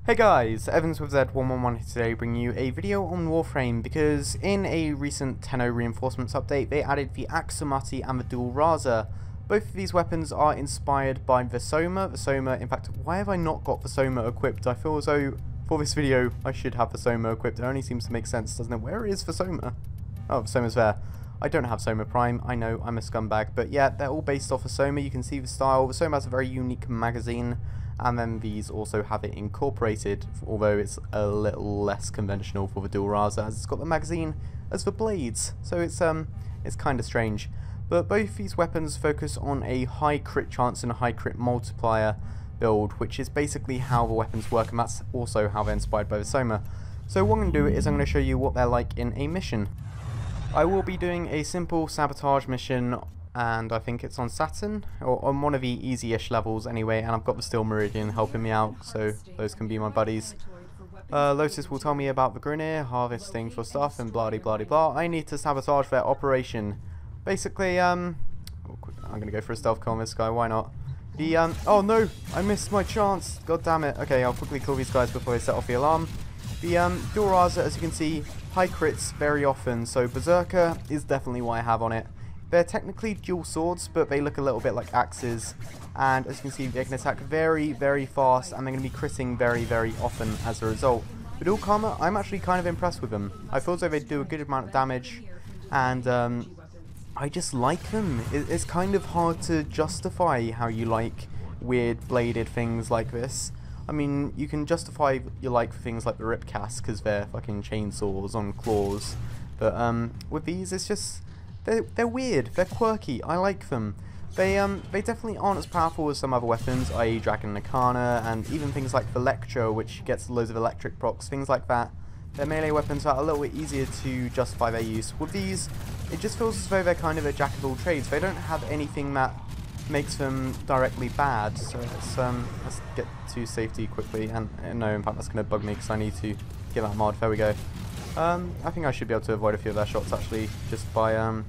Hey guys, Evans with Z111 here today, bringing you a video on Warframe because in a recent 10.0 reinforcements update they added the Aksomati and the dual Raza. Both of these weapons are inspired by the Soma. In fact, why have I not got the Soma equipped? I feel as though for this video I should have the Soma equipped. It only seems to make sense, doesn't it? Where is the Soma? Oh, the Soma's there. I don't have Soma Prime, I know, I'm a scumbag, but yeah, they're all based off of Soma. You can see the style. The Soma has a very unique magazine. And then these also have it incorporated, although it's a little less conventional for the dual Raza, as it's got the magazine as the blades, so it's kind of strange. But both these weapons focus on a high crit chance and a high crit multiplier build, which is basically how the weapons work, and that's also how they're inspired by the Soma. So what I'm going to do is I'm going to show you what they're like in a mission. I will be doing a simple sabotage mission, and I think it's on Saturn, or on one of the easy-ish levels anyway, and I've got the Steel Meridian helping me out, so those can be my buddies. Lotus will tell me about the Grineer, harvesting for stuff, and blah de blah de blah. I need to sabotage their operation. Basically, I'm gonna go for a stealth kill on this guy, why not? Oh no, I missed my chance, god damn it. Okay, I'll quickly kill these guys before I set off the alarm. The dual Raza, as you can see, high crits very often, so Berserker is definitely what I have on it. They're technically dual swords, but they look a little bit like axes, and as you can see they can attack very, very fast, and they're going to be critting very, very often as a result. But dual Karma, I'm actually kind of impressed with them. I feel as though they do a good amount of damage, and I just like them. It's kind of hard to justify how you like weird bladed things like this. I mean, you can justify your like for things like the Ripcast because they're fucking chainsaws on claws, but with these it's just... They're weird, they're quirky, I like them. They definitely aren't as powerful as some other weapons, i.e. Dragon Nakana, and even things like the Lecture, which gets loads of electric procs, things like that. They're melee weapons that are a little bit easier to justify their use. With these, it just feels as though they're kind of a jack of all trades. They don't have anything that makes them directly bad, so let's get to safety quickly, and no, in fact that's going to bug me because I need to get that mod. There we go. I think I should be able to avoid a few of their shots actually, just by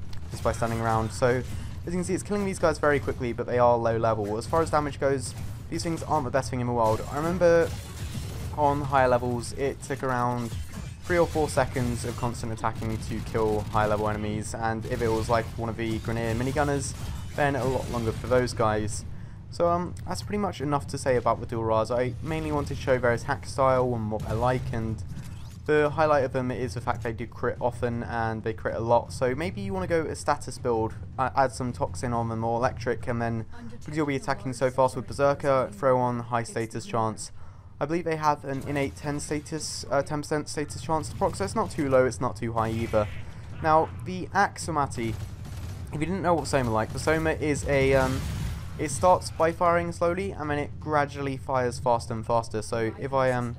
standing around. So as you can see, it's killing these guys very quickly, but they are low level. As far as damage goes, these things aren't the best thing in the world. I remember on higher levels, it took around 3 or 4 seconds of constant attacking to kill high level enemies, and if it was like one of the Grineer minigunners, then a lot longer for those guys. So that's pretty much enough to say about the dual Raza. I mainly wanted to show their attack style and what they're like, and the highlight of them is the fact they do crit often and they crit a lot, so maybe you want to go a status build, add some Toxin on them or Electric, and then because you'll be attacking so fast with Berserker, throw on high status chance. I believe they have an innate 10% status chance to proc, so it's not too low, it's not too high either. Now, the Aksomati, if you didn't know what Soma like, the Soma is a, it starts by firing slowly and then it gradually fires faster and faster, so if I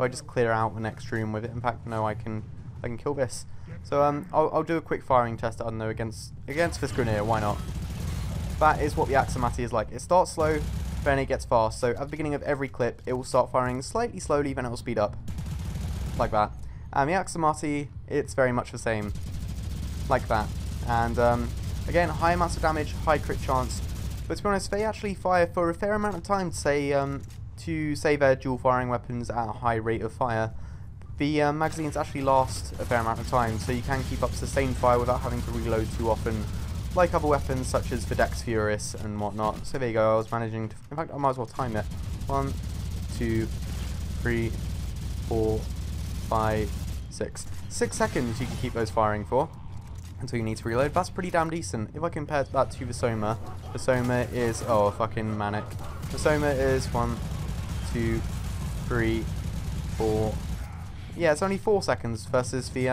just clear out the next room with it. In fact, no, I can kill this. So I'll do a quick firing test. I don't know, against this Grineer. Why not? That is what the Aksomati is like. It starts slow, then it gets fast. So at the beginning of every clip, it will start firing slightly slowly, then it will speed up, like that. And the Aksomati, it's very much the same, like that. And again, high amounts of damage, high crit chance. But to be honest, they actually fire for a fair amount of time. To say their dual firing weapons at a high rate of fire, the magazines actually last a fair amount of time, so you can keep up sustained fire without having to reload too often, like other weapons such as the Dex Furious and whatnot. So there you go, I was managing to, in fact I might as well time it. 1, 2, 3, 4, 5, 6. 6 seconds you can keep those firing for until you need to reload. That's pretty damn decent. If I compare that to the Soma is, oh, fucking manic. The Soma is 1, 2, 3, 4. Yeah, it's only 4 seconds versus the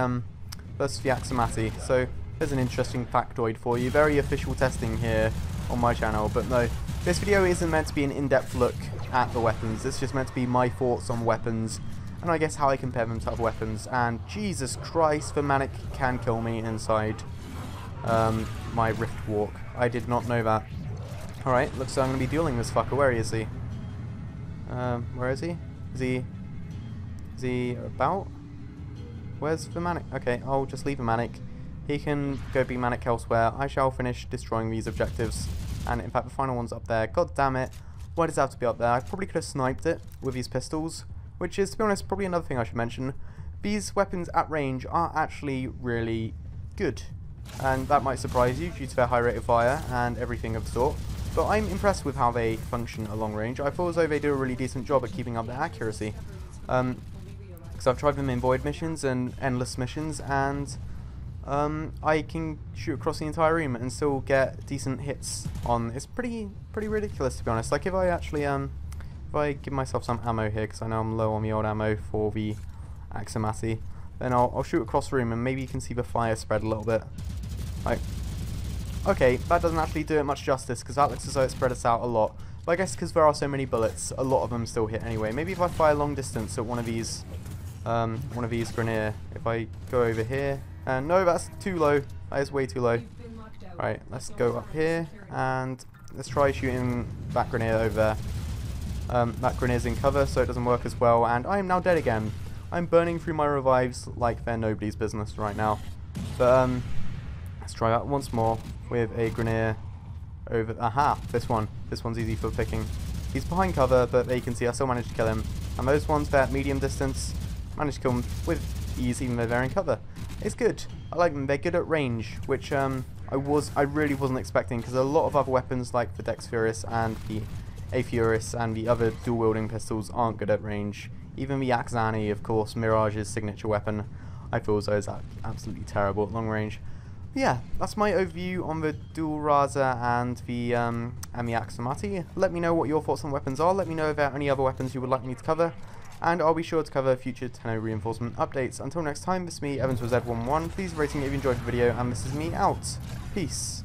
Aksomati. So there's an interesting factoid for you. Very official testing here on my channel, but no, this video isn't meant to be an in-depth look at the weapons. It's just meant to be my thoughts on weapons, and I guess how I compare them to other weapons. And Jesus Christ, the Manic can kill me inside my Rift Walk. I did not know that. Alright, looks like I'm going to be dueling this fucker. Where is he? Where is he? Is he about? Where's the Manic? Okay, I'll just leave the Manic. He can go be Manic elsewhere. I shall finish destroying these objectives. And in fact, the final one's up there. God damn it. Why does it have to be up there? I probably could have sniped it with these pistols. which is, to be honest, probably another thing I should mention. These weapons at range are actually really good, and that might surprise you due to their high rate of fire and everything of the sort, but I'm impressed with how they function at long range. I feel as though they do a really decent job at keeping up their accuracy. Because I've tried them in void missions and endless missions, and I can shoot across the entire room and still get decent hits on. It's pretty ridiculous, to be honest. Like, if I actually if I give myself some ammo here, because I know I'm low on the old ammo for the Aksomati, then I'll shoot across the room and maybe you can see the fire spread a little bit. Like, okay, that doesn't actually do it much justice because that looks as though it spread us out a lot. But I guess because there are so many bullets, a lot of them still hit anyway. Maybe if I fire long distance at one of these grenadier, if I go over here, and no, that's too low. That is way too low. Right, let's go up here and let's try shooting that grenade over there. That grenade's in cover, so it doesn't work as well, and I am now dead again. I'm burning through my revives like they're nobody's business right now. But let's try that once more with a grenade over. Aha! This one's easy for picking. He's behind cover, but they can see I still managed to kill him. And those ones that medium distance, managed to kill them with ease, even though they're in cover. It's good. I like them. They're good at range, which I really wasn't expecting, because a lot of other weapons like the Dex Furious and the A Furious and the other dual wielding pistols aren't good at range. Even the Aksomati, of course, Mirage's signature weapon, I feel as though is absolutely terrible at long range. But yeah, that's my overview on the dual Raza and the Aksomati. Let me know what your thoughts on weapons are. Let me know about any other weapons you would like me to cover, and I'll be sure to cover future Tenno reinforcement updates. Until next time, this is me, Evans with Z11. Please rating if you enjoyed the video, and this is me out. Peace.